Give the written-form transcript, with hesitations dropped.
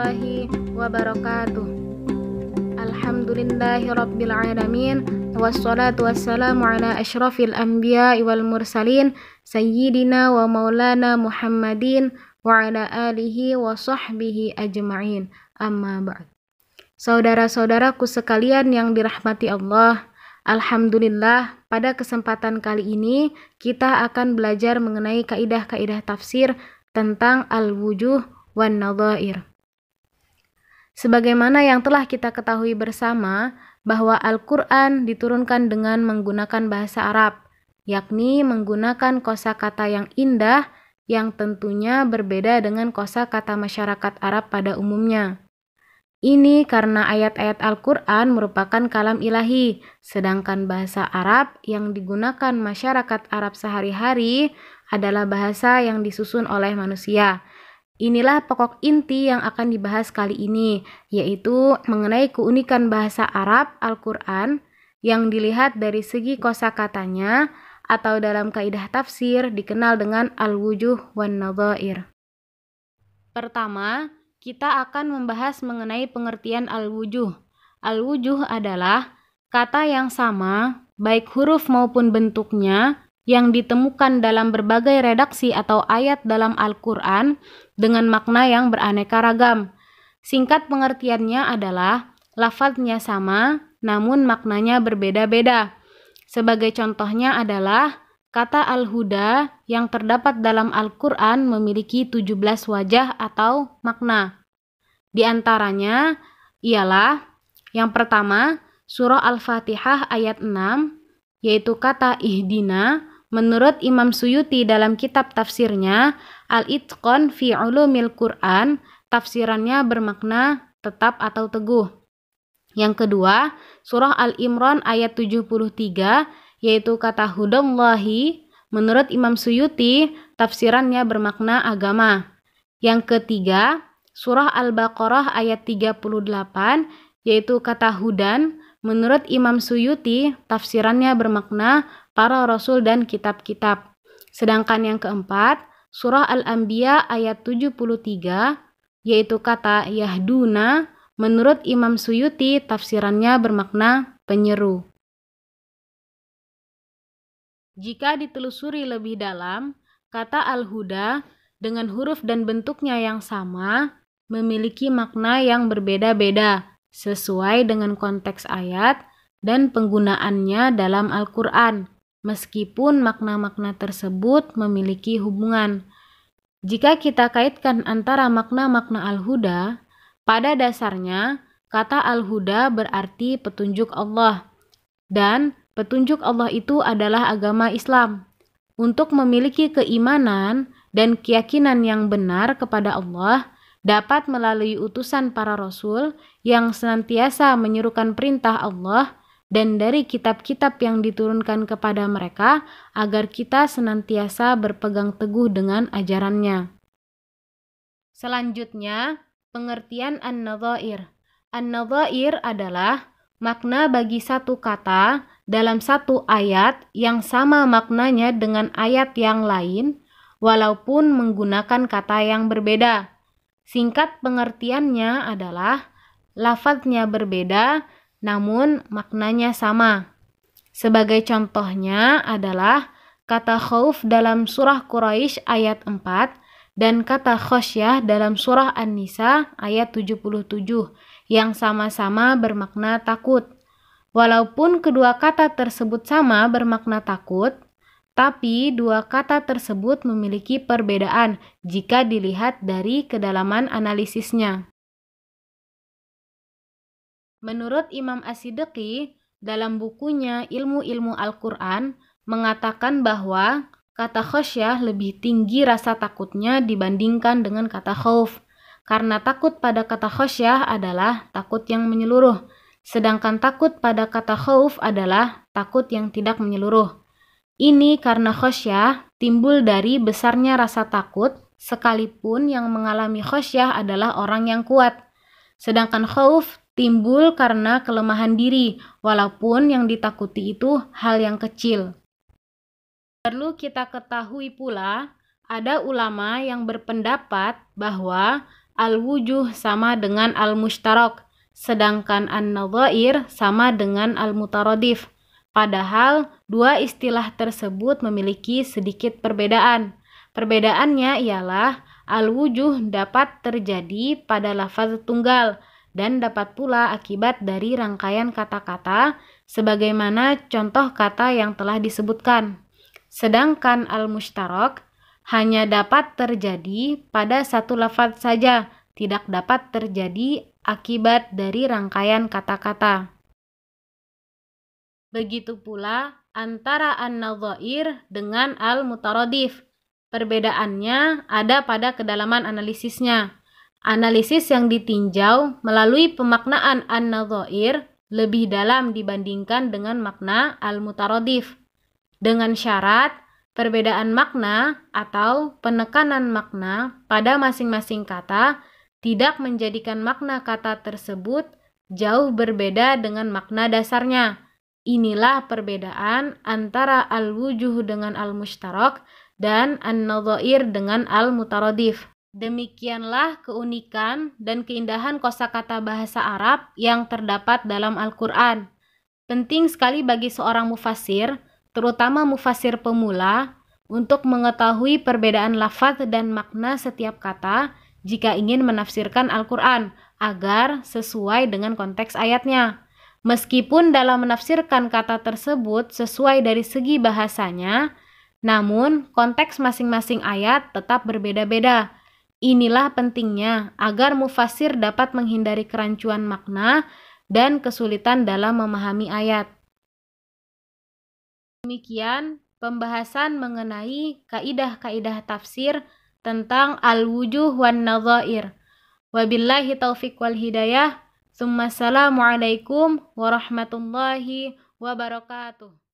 warahmatullahi wabarakatuh. Alhamdulillahi rabbil alamin, wassalatu wassalamu ala asyrafil anbiya'i wal mursalin, sayyidina wa maulana Muhammadin wa ala alihi wa sahbihi ajma'in. Amma ba'd. Saudara-saudaraku sekalian yang dirahmati Allah, alhamdulillah pada kesempatan kali ini kita akan belajar mengenai kaidah-kaidah tafsir tentang al-wujuh wan nadhair. Sebagaimana yang telah kita ketahui bersama bahwa Al-Qur'an diturunkan dengan menggunakan bahasa Arab, yakni menggunakan kosakata yang indah yang tentunya berbeda dengan kosakata masyarakat Arab pada umumnya. Ini karena ayat-ayat Al-Qur'an merupakan kalam ilahi, sedangkan bahasa Arab yang digunakan masyarakat Arab sehari-hari adalah bahasa yang disusun oleh manusia. Inilah pokok inti yang akan dibahas kali ini, yaitu mengenai keunikan bahasa Arab Al-Qur'an yang dilihat dari segi kosakatanya atau dalam kaidah tafsir dikenal dengan al-wujuh wan nadhair. Pertama, kita akan membahas mengenai pengertian al-wujuh. Al-wujuh adalah kata yang sama, baik huruf maupun bentuknya, yang ditemukan dalam berbagai redaksi atau ayat dalam Al-Qur'an dengan makna yang beraneka ragam. Singkat pengertiannya adalah lafadznya sama, namun maknanya berbeda-beda. Sebagai contohnya adalah kata al-huda yang terdapat dalam Al-Qur'an memiliki 17 wajah atau makna. Di antaranya ialah yang pertama, surah Al-Fatihah ayat 6, yaitu kata ihdina. Menurut Imam Suyuti dalam kitab tafsirnya, Al-Itqan fi Ulumil Qur'an, tafsirannya bermakna tetap atau teguh. Yang kedua, surah Al-Imran ayat 73, yaitu kata hudallahi. Menurut Imam Suyuti, tafsirannya bermakna agama. Yang ketiga, surah Al-Baqarah ayat 38, yaitu kata hudan. Menurut Imam Suyuti, tafsirannya bermakna para rasul dan kitab-kitab. Sedangkan yang keempat, surah Al-Anbiya ayat 73, yaitu kata yahduna. Menurut Imam Suyuti, tafsirannya bermakna penyeru. Jika ditelusuri lebih dalam, kata al-huda dengan huruf dan bentuknya yang sama memiliki makna yang berbeda-beda sesuai dengan konteks ayat dan penggunaannya dalam Al-Qur'an, meskipun makna-makna tersebut memiliki hubungan. Jika kita kaitkan antara makna-makna al-huda, pada dasarnya kata al-huda berarti petunjuk Allah, dan petunjuk Allah itu adalah agama Islam. Untuk memiliki keimanan dan keyakinan yang benar kepada Allah dapat melalui utusan para rasul yang senantiasa menyerukan perintah Allah dan dari kitab-kitab yang diturunkan kepada mereka agar kita senantiasa berpegang teguh dengan ajarannya. Selanjutnya, pengertian an-nadhair. An-nadhair adalah makna bagi satu kata dalam satu ayat yang sama maknanya dengan ayat yang lain walaupun menggunakan kata yang berbeda. Singkat pengertiannya adalah lafadznya berbeda namun maknanya sama. Sebagai contohnya adalah kata khauf dalam surah Quraisy ayat 4 dan kata khosyah dalam surah An-Nisa ayat 77 yang sama-sama bermakna takut. Walaupun kedua kata tersebut sama bermakna takut, tapi dua kata tersebut memiliki perbedaan jika dilihat dari kedalaman analisisnya. Menurut Imam As-Siddiqi, dalam bukunya Ilmu-Ilmu Al-Qur'an, mengatakan bahwa kata khosyah lebih tinggi rasa takutnya dibandingkan dengan kata khauf, karena takut pada kata khosyah adalah takut yang menyeluruh, sedangkan takut pada kata khauf adalah takut yang tidak menyeluruh. Ini karena khosyah timbul dari besarnya rasa takut, sekalipun yang mengalami khosyah adalah orang yang kuat. Sedangkan khauf timbul karena kelemahan diri, walaupun yang ditakuti itu hal yang kecil. Perlu kita ketahui pula, ada ulama yang berpendapat bahwa al-wujuh sama dengan al-mushtarak, sedangkan an-nadhair sama dengan al-mutaradif. Padahal dua istilah tersebut memiliki sedikit perbedaan. Perbedaannya ialah al-wujuh dapat terjadi pada lafaz tunggal dan dapat pula akibat dari rangkaian kata-kata sebagaimana contoh kata yang telah disebutkan. Sedangkan al-mushtarak hanya dapat terjadi pada satu lafaz saja, tidak dapat terjadi akibat dari rangkaian kata-kata. Begitu pula antara an-nadhair dengan al-mutaradif. Perbedaannya ada pada kedalaman analisisnya. Analisis yang ditinjau melalui pemaknaan an-nadhair lebih dalam dibandingkan dengan makna al-mutaradif. Dengan syarat, perbedaan makna atau penekanan makna pada masing-masing kata tidak menjadikan makna kata tersebut jauh berbeda dengan makna dasarnya. Inilah perbedaan antara al-wujuh dengan al-mushtarak dan an-nadhair dengan al-mutaradif. Demikianlah keunikan dan keindahan kosakata bahasa Arab yang terdapat dalam Al-Quran. Penting sekali bagi seorang mufassir, terutama mufassir pemula, untuk mengetahui perbedaan lafaz dan makna setiap kata jika ingin menafsirkan Al-Quran agar sesuai dengan konteks ayatnya. Meskipun dalam menafsirkan kata tersebut sesuai dari segi bahasanya, namun konteks masing-masing ayat tetap berbeda-beda. Inilah pentingnya agar mufassir dapat menghindari kerancuan makna dan kesulitan dalam memahami ayat. Demikian pembahasan mengenai kaidah-kaidah tafsir tentang al-wujuh wan nadhair. Wabillahi taufiq wal hidayah. Assalamualaikum warahmatullahi wabarakatuh.